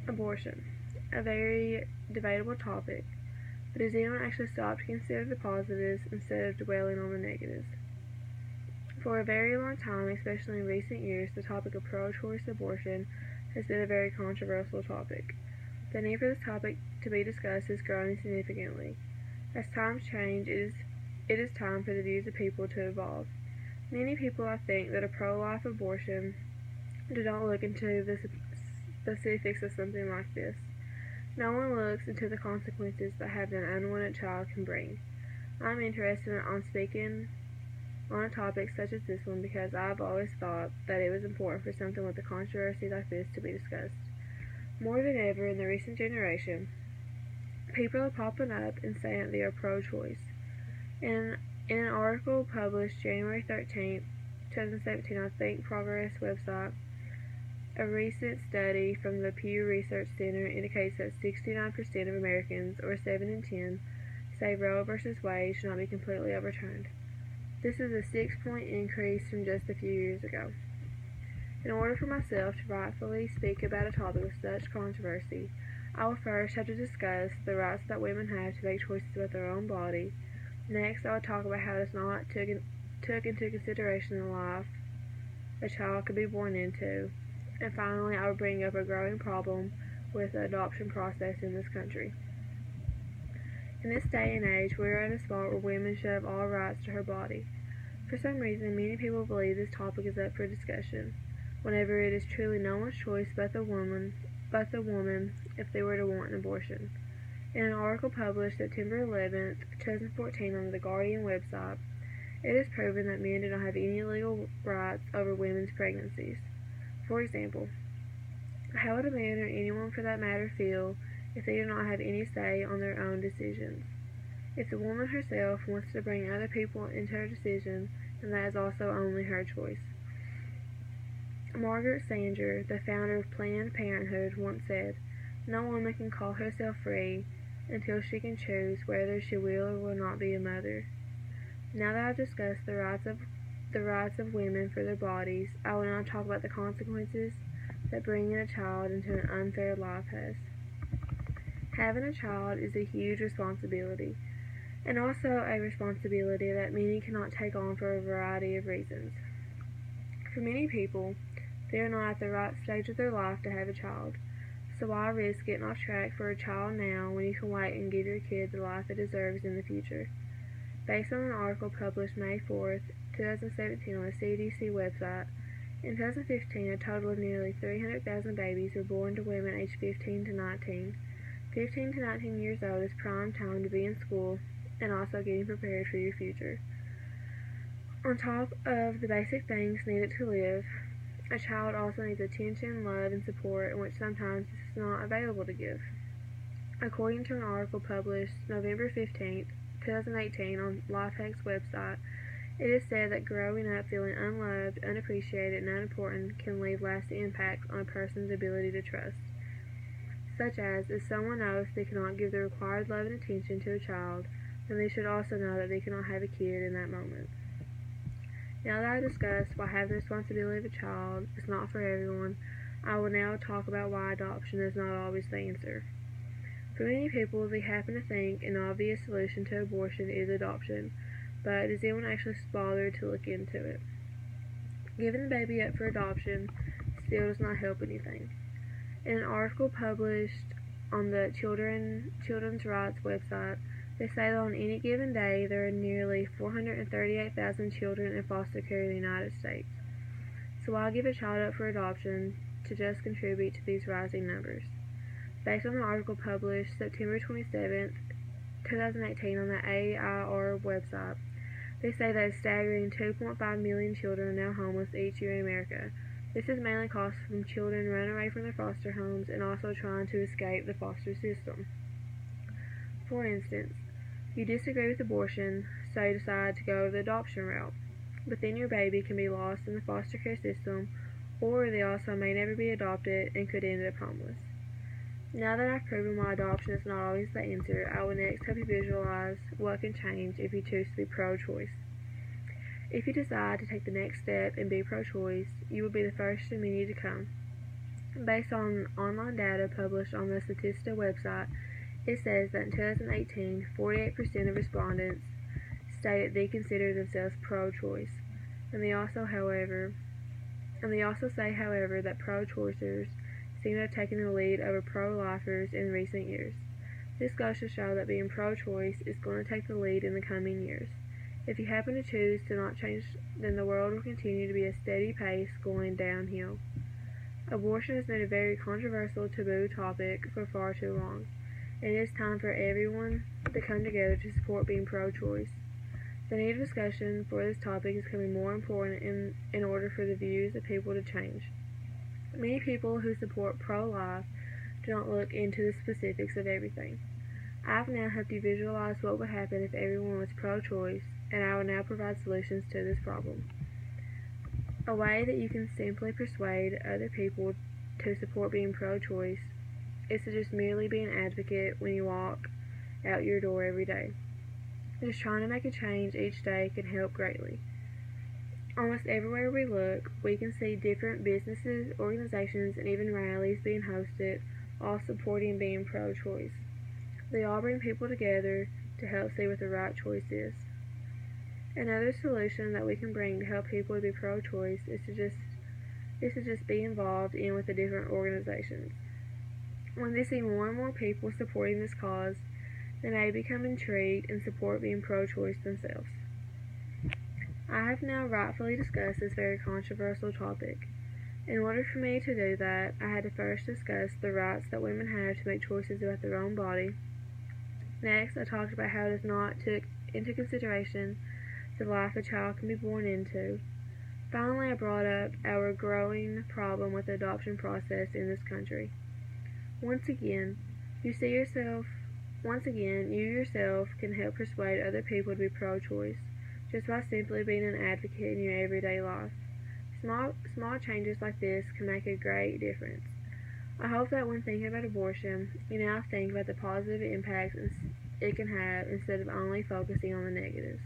Abortion, a very debatable topic, but does anyone actually stop to consider the positives instead of dwelling on the negatives? For a very long time, especially in recent years, the topic of pro-choice abortion has been a very controversial topic. The need for this topic to be discussed is growing significantly. As times change, it is time for the views of people to evolve. Many people, I think, that a pro-life abortion do not look into the specifics of something like this. No one looks into the consequences that having an unwanted child can bring. I'm interested in speaking on a topic such as this one because I've always thought that it was important for something with a controversy like this to be discussed. More than ever in the recent generation, people are popping up and saying that they are pro-choice. In an article published January 13, 2017 on Think Progress website, a recent study from the Pew Research Center indicates that 69% of Americans, or 7 in 10, say Roe v. Wade should not be completely overturned. This is a 6-point increase from just a few years ago. In order for myself to rightfully speak about a topic with such controversy, I will first have to discuss the rights that women have to make choices about their own body. Next, I will talk about how it is not took into consideration the life a child could be born into. And finally, I will bring up a growing problem with the adoption process in this country. In this day and age, we are at a spot where women should have all rights to her body. For some reason, many people believe this topic is up for discussion, whenever it is truly no one's choice but the woman if they were to want an abortion. In an article published September 11, 2014 on the Guardian website, it is proven that men do not have any legal rights over women's pregnancies. For example, how would a man or anyone for that matter feel if they do not have any say on their own decisions? If the woman herself wants to bring other people into her decision, then that is also only her choice. Margaret Sanger, the founder of Planned Parenthood, once said, "No woman can call herself free until she can choose whether she will or will not be a mother." Now that I've discussed the rights of women for their bodies, I will now talk about the consequences that bringing a child into an unfair life has. Having a child is a huge responsibility, and also a responsibility that many cannot take on for a variety of reasons. For many people, they are not at the right stage of their life to have a child, so why risk getting off track for a child now when you can wait and give your kid the life it deserves in the future? Based on an article published May 4, 2017 on the CDC website, in 2015 a total of nearly 300,000 babies were born to women aged 15 to 19. 15 to 19 years old is prime time to be in school and also getting prepared for your future. On top of the basic things needed to live, a child also needs attention, love, and support, which sometimes is not available to give. According to an article published November 15, 2018 on Lifehack's website, it is said that growing up feeling unloved, unappreciated, and unimportant can leave lasting impacts on a person's ability to trust, such as if someone knows they cannot give the required love and attention to a child, then they should also know that they cannot have a kid in that moment. Now that I discussed why having the responsibility of a child is not for everyone, I will now talk about why adoption is not always the answer. For many people, they happen to think an obvious solution to abortion is adoption, but does anyone actually bother to look into it? Giving the baby up for adoption still does not help anything. In an article published on the Children's Rights website, they say that on any given day there are nearly 438,000 children in foster care in the United States. So why give a child up for adoption to just contribute to these rising numbers? Based on an article published September 27, 2018 on the AIR website, they say that a staggering 2.5 million children are now homeless each year in America. This is mainly caused from children running away from their foster homes and also trying to escape the foster system. For instance, you disagree with abortion, so you decide to go the adoption route, but then your baby can be lost in the foster care system, or they also may never be adopted and could end up homeless. Now that I've proven why adoption is not always the answer, I will next help you visualize what can change if you choose to be pro-choice. If you decide to take the next step and be pro-choice, you will be the first of many to come. Based on online data published on the Statista website, it says that in 2018, 48% of respondents stated they consider themselves pro-choice, and they also say, however, that pro-choicers seem to have taken the lead over pro-lifers in recent years. This goes to show that being pro-choice is going to take the lead in the coming years. If you happen to choose to not change, then the world will continue to be a steady pace going downhill. Abortion has been a very controversial taboo topic for far too long, and it is time for everyone to come together to support being pro-choice. The need of discussion for this topic is becoming more important in order for the views of people to change. Many people who support pro-life do not look into the specifics of everything. I've now helped you visualize what would happen if everyone was pro-choice, and I will now provide solutions to this problem. A way that you can simply persuade other people to support being pro-choice is to just merely be an advocate when you walk out your door every day. Just trying to make a change each day can help greatly. Almost everywhere we look, we can see different businesses, organizations, and even rallies being hosted, all supporting being pro-choice. They all bring people together to help see what the right choice is. Another solution that we can bring to help people to be pro-choice is to just be involved in with the different organizations. When they see more and more people supporting this cause, they may become intrigued and support being pro-choice themselves. I have now rightfully discussed this very controversial topic. In order for me to do that, I had to first discuss the rights that women have to make choices about their own body. Next, I talked about how it is not took into consideration the life a child can be born into. Finally, I brought up our growing problem with the adoption process in this country. Once again, you yourself can help persuade other people to be pro-choice, just by simply being an advocate in your everyday life. Small changes like this can make a great difference. I hope that when thinking about abortion, you now think about the positive impacts it can have instead of only focusing on the negatives.